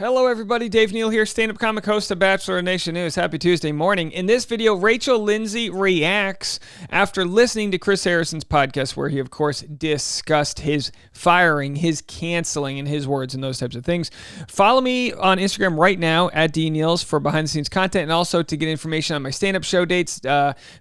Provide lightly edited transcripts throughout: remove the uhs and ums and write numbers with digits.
Hello, everybody. Dave Neal here, stand-up comic host of Bachelor Nation News. Happy Tuesday morning. In this video, Lindsay reacts after listening to Chris Harrison's podcast, where he, of course, discussed his firing, his canceling, in his words, and those types of things. Follow me on Instagram right now at DNeals for behind-the-scenes content, and also to get information on my stand-up show dates.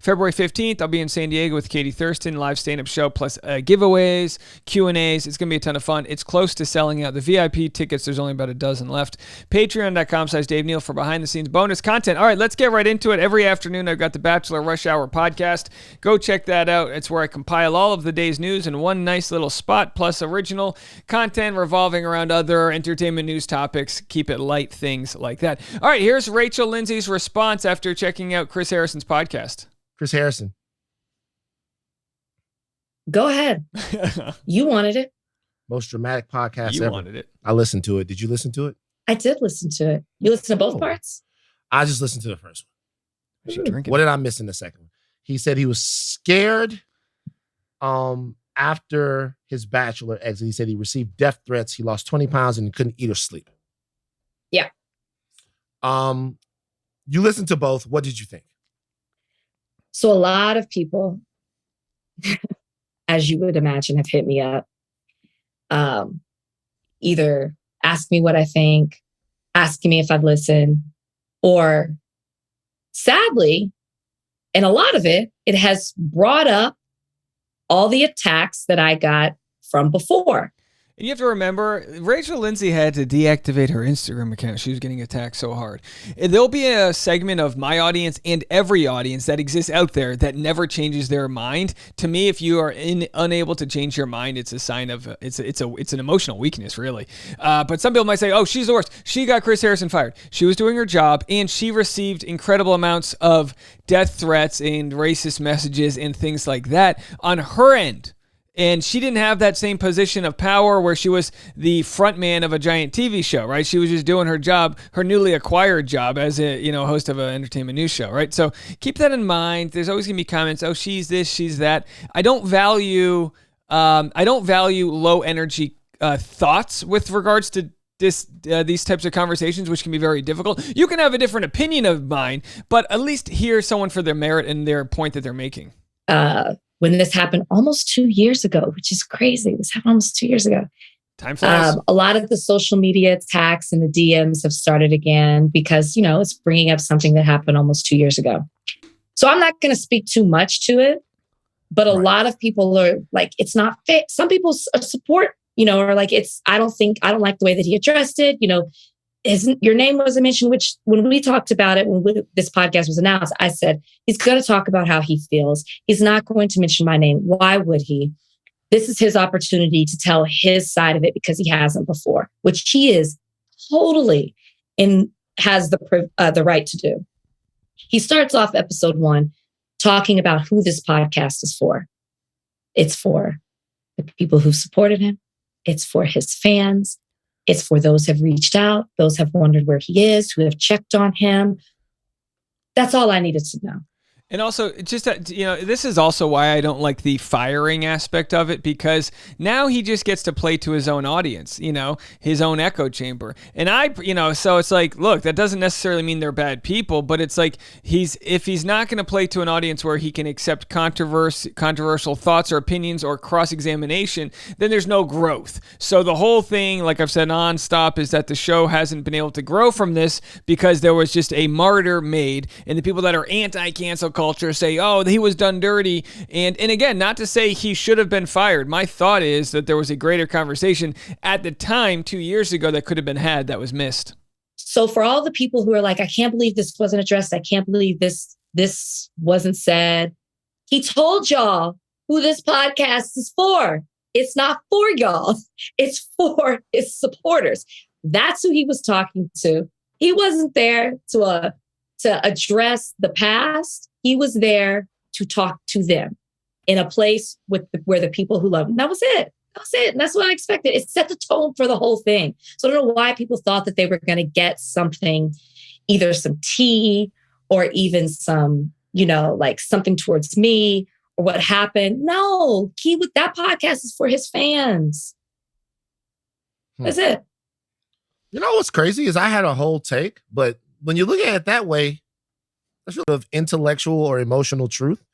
February 15th, I'll be in San Diego with Katie Thurston, live stand-up show, plus giveaways, Q&As. It's going to be a ton of fun. It's close to selling out. The VIP tickets, there's only about a dozen left. Patreon.com/Dave Neal for behind the scenes bonus content. All right, let's get right into it. Every afternoon, I've got the Bachelor Rush Hour podcast. Go check that out. It's where I compile all of the day's news in one nice little spot, plus original content revolving around other entertainment news topics. Keep it light, things like that. All right, here's Lindsay's response after checking out Chris Harrison's podcast. Chris Harrison. Go ahead. You wanted it. Most dramatic podcast you ever. Wanted it. I listened to it. Did you listen to it? I did listen to it. You listened to both parts? I just listened to the first one. What did I miss in the second one? He said he was scared after his Bachelor exit. He said he received death threats. He lost 20 pounds and he couldn't eat or sleep. Yeah. You listened to both. What did you think? So a lot of people, as you would imagine, have hit me up. Either ask me what I think, asking me if I'd listen, or sadly, and a lot of it has brought up all the attacks that I got from before. And you have to remember, Lindsay had to deactivate her Instagram account. She was getting attacked so hard. There'll be a segment of my audience and every audience that exists out there that never changes their mind. To me, if you are unable to change your mind, it's a sign of it's an emotional weakness, really. But some people might say, "Oh, she's the worst. She got Chris Harrison fired. She was doing her job, and she received incredible amounts of death threats and racist messages and things like that on her end." And she didn't have that same position of power where she was the front man of a giant TV show, right? She was just doing her job, her newly acquired job as a host of an entertainment news show, right? So keep that in mind. There's always gonna be comments, "Oh, she's this, she's that." I don't value low energy thoughts with regards to these types of conversations, which can be very difficult. You can have a different opinion of mine, but at least hear someone for their merit and their point that they're making. When this happened almost 2 years ago, which is crazy. This happened almost 2 years ago. Time flies. A lot of the social media attacks and the DMs have started again because, it's bringing up something that happened almost 2 years ago. So I'm not going to speak too much to it, but a lot of people are like, it's not fit. Some people support, are like, I don't like the way that he addressed it. Your name wasn't mentioned, which when we talked about it, this podcast was announced, I said, he's going to talk about how he feels. He's not going to mention my name. Why would he? This is his opportunity to tell his side of it because he hasn't before, which he is totally has the right to do. He starts off episode 1 talking about who this podcast is for. It's for the people who've supported him. It's for his fans. It's for those who have reached out, those have wondered where he is, who have checked on him. That's all I needed to know. And also, just this is also why I don't like the firing aspect of it, because now he just gets to play to his own audience, his own echo chamber. And so it's like, look, that doesn't necessarily mean they're bad people, but it's like if he's not going to play to an audience where he can accept controversial thoughts or opinions or cross-examination, then there's no growth. So the whole thing, like I've said nonstop, is that the show hasn't been able to grow from this because there was just a martyr made, and the people that are anti-cancel culture say, "Oh, he was done dirty." And again, not to say he should have been fired. My thought is that there was a greater conversation at the time 2 years ago that could have been had that was missed. So for all the people who are like, "I can't believe this wasn't addressed. I can't believe this wasn't said." He told y'all who this podcast is for. It's not for y'all. It's for his supporters. That's who he was talking to. He wasn't there to address the past. He was there to talk to them in a place where the people who love him. That was it. And that's what I expected. It set the tone for the whole thing. So I don't know why people thought that they were going to get something, either some tea or even some, like something towards me or what happened. No, that podcast is for his fans. That's it. You know what's crazy is I had a whole take, but when you look at it that way, that's sort of intellectual or emotional truth.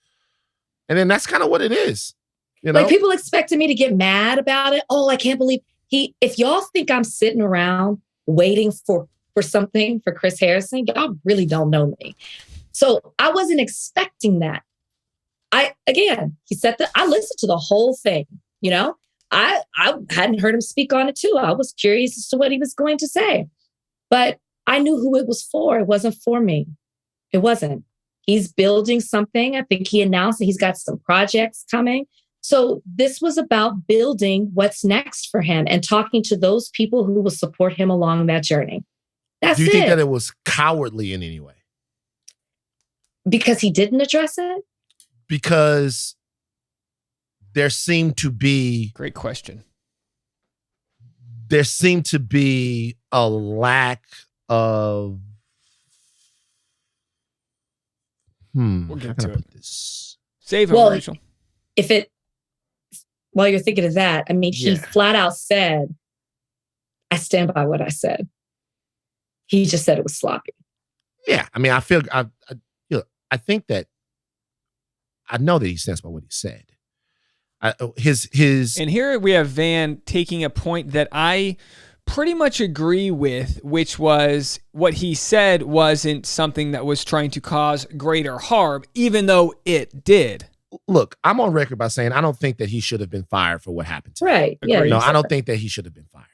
And then that's kind of what it is. You know? Like people expected me to get mad about it. Oh, I can't believe if y'all think I'm sitting around waiting for something for Chris Harrison, y'all really don't know me. So I wasn't expecting that. He said that I listened to the whole thing, you know, I hadn't heard him speak on it too. I was curious as to what he was going to say, but I knew who it was for. It wasn't for me. It wasn't. He's building something. I think he announced that he's got some projects coming. So this was about building what's next for him and talking to those people who will support him along that journey. That's it. Do you think that it was cowardly in any way? Because he didn't address it? Because there seemed to be... Great question. There seemed to be a lack of... We'll get to it. This? Save him, Rachel. While you're thinking of that, I mean, he flat out said, I stand by what I said. He just said it was sloppy. Yeah. I mean, I think that I know that he stands by what he said. And here we have Van taking a point that I pretty much agree with, which was what he said wasn't something that was trying to cause greater harm, even though it did. Look, I'm on record by saying I don't think that he should have been fired for what happened to him. Right. Yeah. No, I don't think that he should have been fired.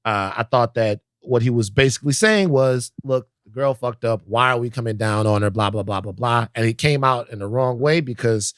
I thought that what he was basically saying was, look, the girl fucked up. Why are we coming down on her? Blah, blah, blah, blah, blah. And he came out in the wrong way because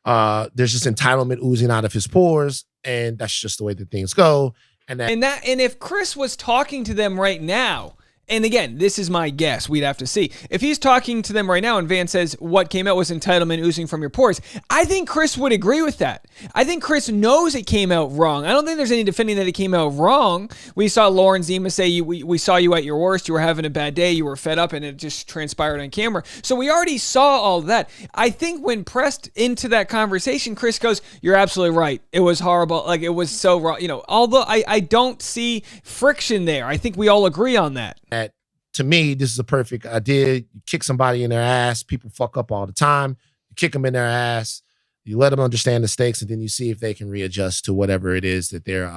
there's just entitlement oozing out of his pores. And that's just the way that things go. And if Chris was talking to them right now, and again, this is my guess, we'd have to see. If he's talking to them right now and Van says what came out was entitlement oozing from your pores, I think Chris would agree with that. I think Chris knows it came out wrong. I don't think there's any defending that it came out wrong. We saw Lauren Zima say, we saw you at your worst, you were having a bad day, you were fed up, and it just transpired on camera. So we already saw all that. I think when pressed into that conversation, Chris goes, you're absolutely right. It was horrible. Like, it was so wrong. You know, although I don't see friction there. I think we all agree on that. To me, this is a perfect idea. You kick somebody in their ass. People fuck up all the time. You kick them in their ass. You let them understand the stakes, and then you see if they can readjust to whatever it is that their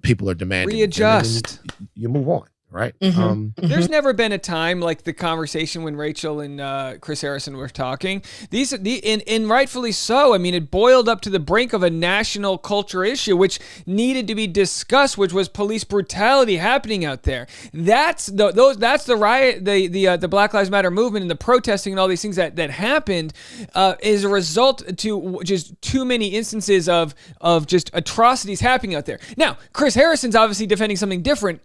people are demanding. Readjust. You move on, right? There's never been a time like the conversation when Rachel and Chris Harrison were talking. And rightfully so. I mean, it boiled up to the brink of a national culture issue, which needed to be discussed, which was police brutality happening out there. That's the riot, the Black Lives Matter movement, and the protesting and all these things that happened is a result to just too many instances of just atrocities happening out there. Now, Chris Harrison's obviously defending something different.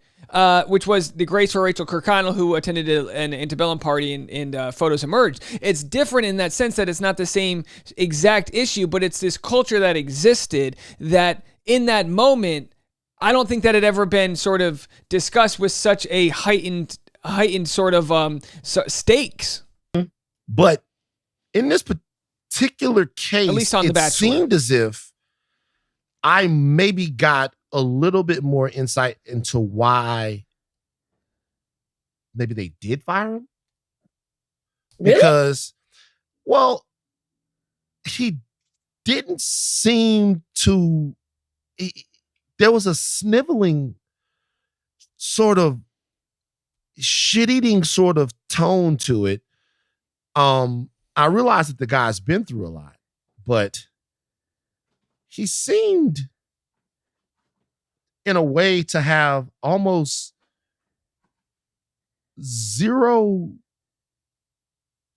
Which was the Grace for Rachel Kirkconnell, who attended an Antebellum party and photos emerged. It's different in that sense that it's not the same exact issue, but it's this culture that existed that in that moment, I don't think that had ever been sort of discussed with such a heightened sort of stakes. But in this particular case, at least on The Bachelor, it seemed as if I maybe got a little bit more insight into why maybe they did fire him. Really? Because, well, he didn't seem to... there was a sniveling sort of shit-eating sort of tone to it. I realized that the guy's been through a lot, but he seemed in a way to have almost zero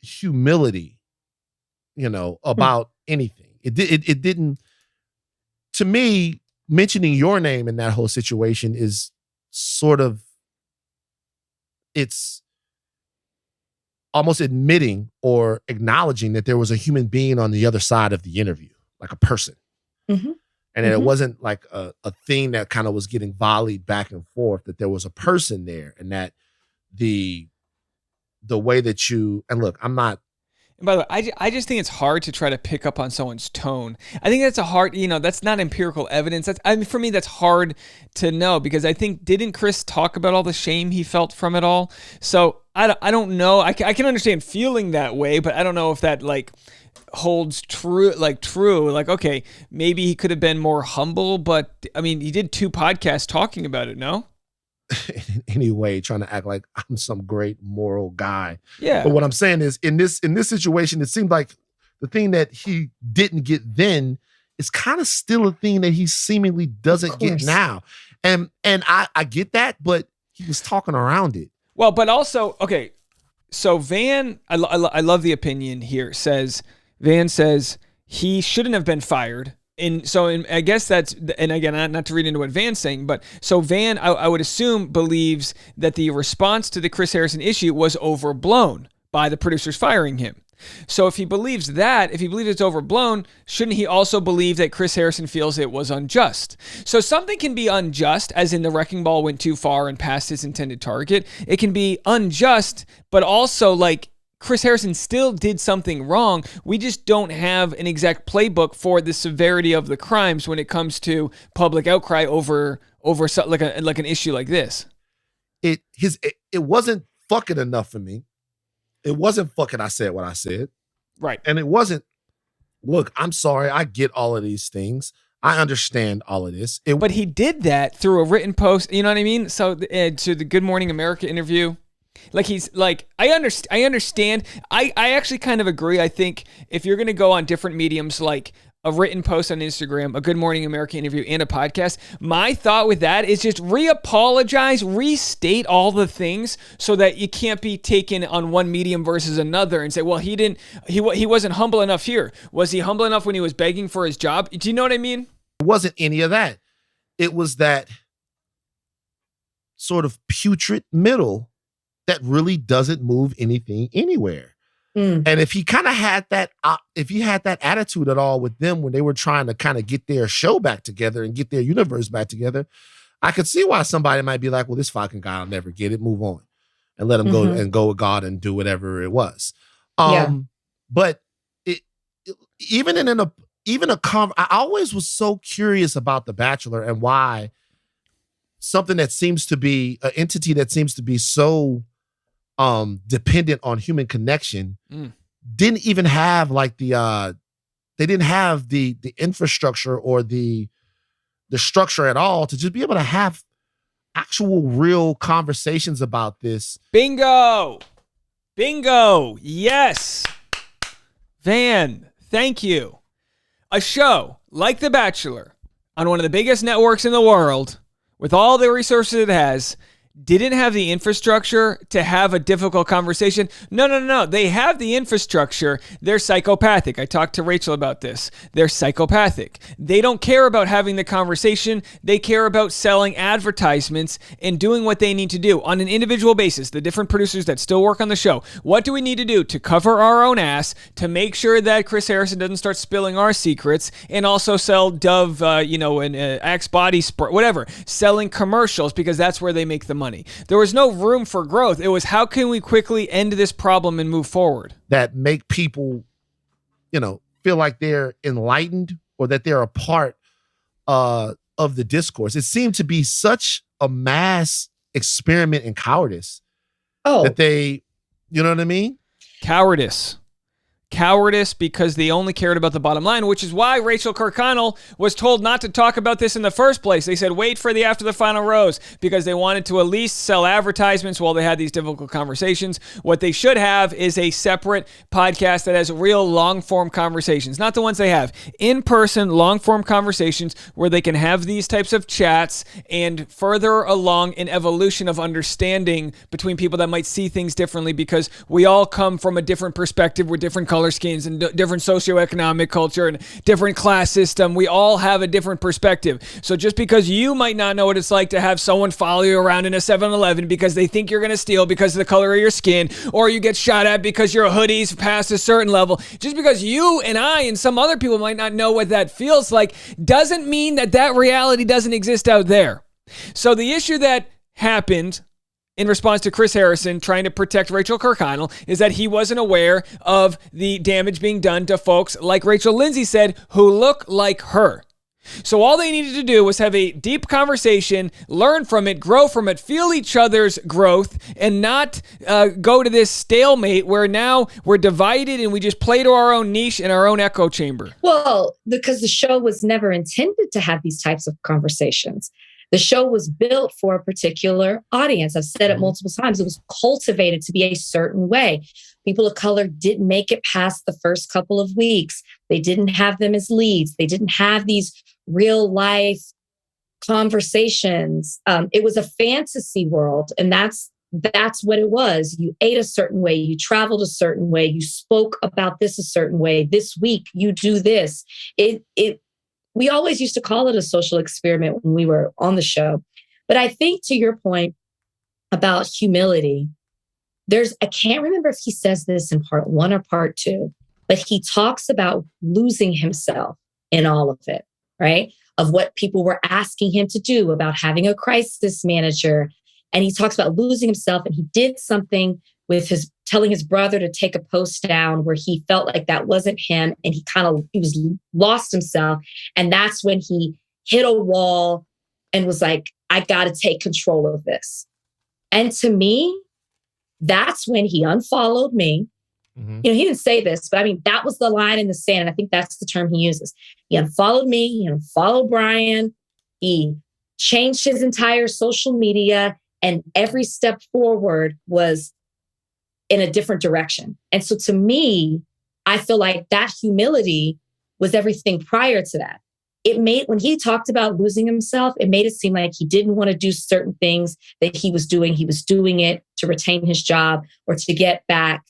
humility, about anything. It didn't, to me, mentioning your name in that whole situation is sort of, it's almost admitting or acknowledging that there was a human being on the other side of the interview, like a person. Mm-hmm. And it wasn't like a thing that kind of was getting volleyed back and forth, that there was a person there, and that the way that you, and look, I'm not And by the way, I just think it's hard to try to pick up on someone's tone. I think that's a hard, that's not empirical evidence. For me, that's hard to know because I think, didn't Chris talk about all the shame he felt from it all? So I don't know. I can understand feeling that way, but I don't know if that like holds true. Like, okay, maybe he could have been more humble, but I mean, he did 2 podcasts talking about it, no? In any way, trying to act like I'm some great moral guy. Yeah. But what I'm saying is, in this situation, it seemed like the thing that he didn't get then is kind of still a thing that he seemingly doesn't get now. And I get that, but he was talking around it. Well, but also, okay, so Van, I love the opinion here. Van says he shouldn't have been fired. I guess that's, and again, not to read into what Van's saying, but so Van, I would assume, believes that the response to the Chris Harrison issue was overblown by the producers firing him. So if he believes it's overblown, shouldn't he also believe that Chris Harrison feels it was unjust? So something can be unjust, as in the wrecking ball went too far and past its intended target. It can be unjust, but also like, Chris Harrison still did something wrong. We just don't have an exact playbook for the severity of the crimes when it comes to public outcry over like an issue like this. It wasn't fucking enough for me. It wasn't fucking I said what I said. Right. And it wasn't, look, I'm sorry, I get all of these things. I understand all of this. But he did that through a written post, you know what I mean? So to the Good Morning America interview, like he's like, I understand. I actually kind of agree. I think if you're going to go on different mediums, like a written post on Instagram, a Good Morning America interview, and a podcast, my thought with that is just re-apologize, restate all the things so that you can't be taken on one medium versus another and say, well, he wasn't humble enough here. Was he humble enough when he was begging for his job? Do you know what I mean? It wasn't any of that. It was that sort of putrid middle that really doesn't move anything anywhere. And if he kind of had that, if he had that attitude at all with them when they were trying to kind of get their show back together and get their universe back together, I could see why somebody might be like, well, this fucking guy will never get it. Move on and let him go with God and do whatever it was. But I always was so curious about The Bachelor and why something that seems to be an entity that seems to be so dependent on human connection didn't even have like they didn't have the infrastructure or the structure at all to just be able to have actual real conversations about this. Bingo. Yes. Van, thank you. A show like The Bachelor on one of the biggest networks in the world with all the resources it has didn't have the infrastructure to have a difficult conversation. No. They have the infrastructure. They're psychopathic. I talked to Rachel about this. They're psychopathic. They don't care about having the conversation. They care about selling advertisements and doing what they need to do on an individual basis. The different producers that still work on the show. What do we need to do to cover our own ass, to make sure that Chris Harrison doesn't start spilling our secrets, and also sell Dove, and Axe body spray, whatever, selling commercials, because that's where they make the money. There was no room for growth. It was, how can we quickly end this problem and move forward? That make people, feel like they're enlightened or that they're a part of the discourse. It seemed to be such a mass experiment in cowardice. That they, you know what I mean? Cowardice because they only cared about the bottom line, which is why Rachel Kirkconnell was told not to talk about this in the first place. They said, wait for the after the final rose, because they wanted to at least sell advertisements while they had these difficult conversations. What they should have is a separate podcast that has real long-form conversations, not the ones they have. In-person, long-form conversations where they can have these types of chats and further along an evolution of understanding between people that might see things differently, because we all come from a different perspective with different color skins and different socioeconomic culture and different class system. We all have a different perspective. So just because you might not know what it's like to have someone follow you around in a 7-Eleven because they think you're going to steal because of the color of your skin, or you get shot at because your hoodie's past a certain level, just because you and I and some other people might not know what that feels like, doesn't mean that that reality doesn't exist out there. So the issue that happened in response to Chris Harrison trying to protect Rachel Kirkconnell is that he wasn't aware of the damage being done to folks, like Rachel Lindsay said, who look like her. So all they needed to do was have a deep conversation, learn from it, grow from it, feel each other's growth, and not go to this stalemate where now we're divided and we just play to our own niche in our own echo chamber. Well, because the show was never intended to have these types of conversations. The show was built for a particular audience. I've said it multiple times. It was cultivated to be a certain way. People of color didn't make it past the first couple of weeks. They didn't have them as leads. They didn't have these real life conversations. It was a fantasy world, and that's what it was. You ate a certain way, you traveled a certain way, you spoke about this a certain way. This week, you do this. We always used to call it a social experiment when we were on the show. But I think to your point about humility, I can't remember if he says this in part 1 or part 2, but he talks about losing himself in all of it, right? Of what people were asking him to do, about having a crisis manager. And he talks about losing himself. And he did something with telling his brother to take a post down where he felt like that wasn't him. And he was lost himself. And that's when he hit a wall and was like, I got to take control of this. And to me, that's when he unfollowed me. Mm-hmm. He didn't say this, but I mean, that was the line in the sand. And I think that's the term he uses. He unfollowed me. He unfollowed Brian. He changed his entire social media. And every step forward was in a different direction. And so to me, I feel like that humility was everything prior to that. When he talked about losing himself, it made it seem like he didn't want to do certain things that he was doing. He was doing it to retain his job or to get back.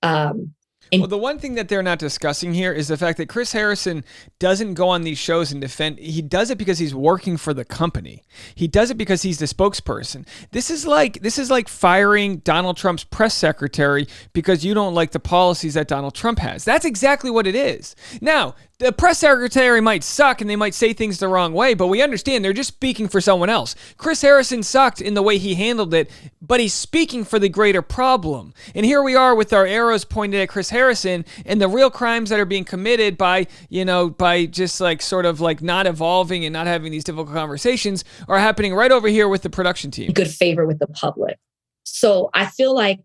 Well, the one thing that they're not discussing here is the fact that Chris Harrison doesn't go on these shows and defend. He does it because he's working for the company. He does it because he's the spokesperson. This is like firing Donald Trump's press secretary because you don't like the policies that Donald Trump has. That's exactly what it is. Now, the press secretary might suck and they might say things the wrong way, but we understand they're just speaking for someone else. Chris Harrison sucked in the way he handled it, but he's speaking for the greater problem. And here we are with our arrows pointed at Chris Harrison and the real crimes that are being committed by just like sort of like not evolving and not having these difficult conversations are happening right over here with the production team. Good favor with the public. So I feel like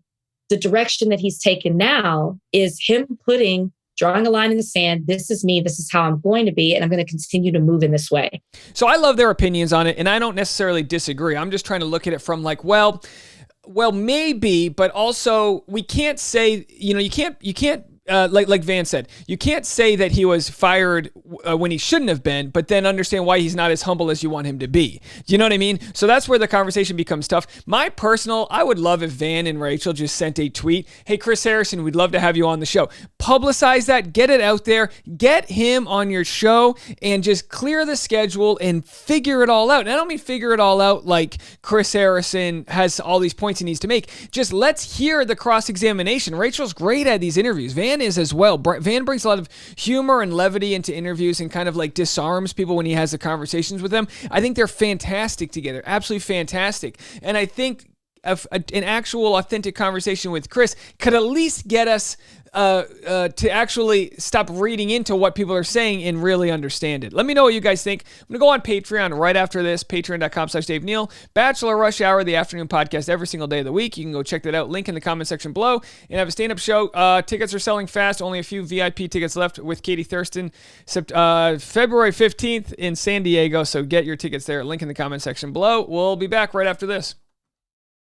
the direction that he's taken now is him drawing a line in the sand. This is me. This is how I'm going to be. And I'm going to continue to move in this way. So I love their opinions on it. And I don't necessarily disagree. I'm just trying to look at it from like, well, maybe, but also we can't say, you can't, like Van said, you can't say that he was fired when he shouldn't have been, but then understand why he's not as humble as you want him to be. Do you know what I mean? So that's where the conversation becomes tough. I would love if Van and Rachel just sent a tweet. Hey, Chris Harrison, we'd love to have you on the show. Publicize that, get it out there, get him on your show and just clear the schedule and figure it all out. And I don't mean figure it all out like Chris Harrison has all these points he needs to make. Just let's hear the cross-examination. Rachel's great at these interviews. Van is as well. Van brings a lot of humor and levity into interviews and kind of like disarms people when he has the conversations with them. I think they're fantastic together. Absolutely fantastic. And I think an actual authentic conversation with Chris could at least get us to actually stop reading into what people are saying and really understand it. Let me know what you guys think. I'm going to go on Patreon right after this, patreon.com/Dave Neal. Bachelor Rush Hour, the afternoon podcast every single day of the week. You can go check that out. Link in the comment section below. And I have a stand-up show. Tickets are selling fast. Only a few VIP tickets left with Katie Thurston. February 15th in San Diego. So get your tickets there. Link in the comment section below. We'll be back right after this.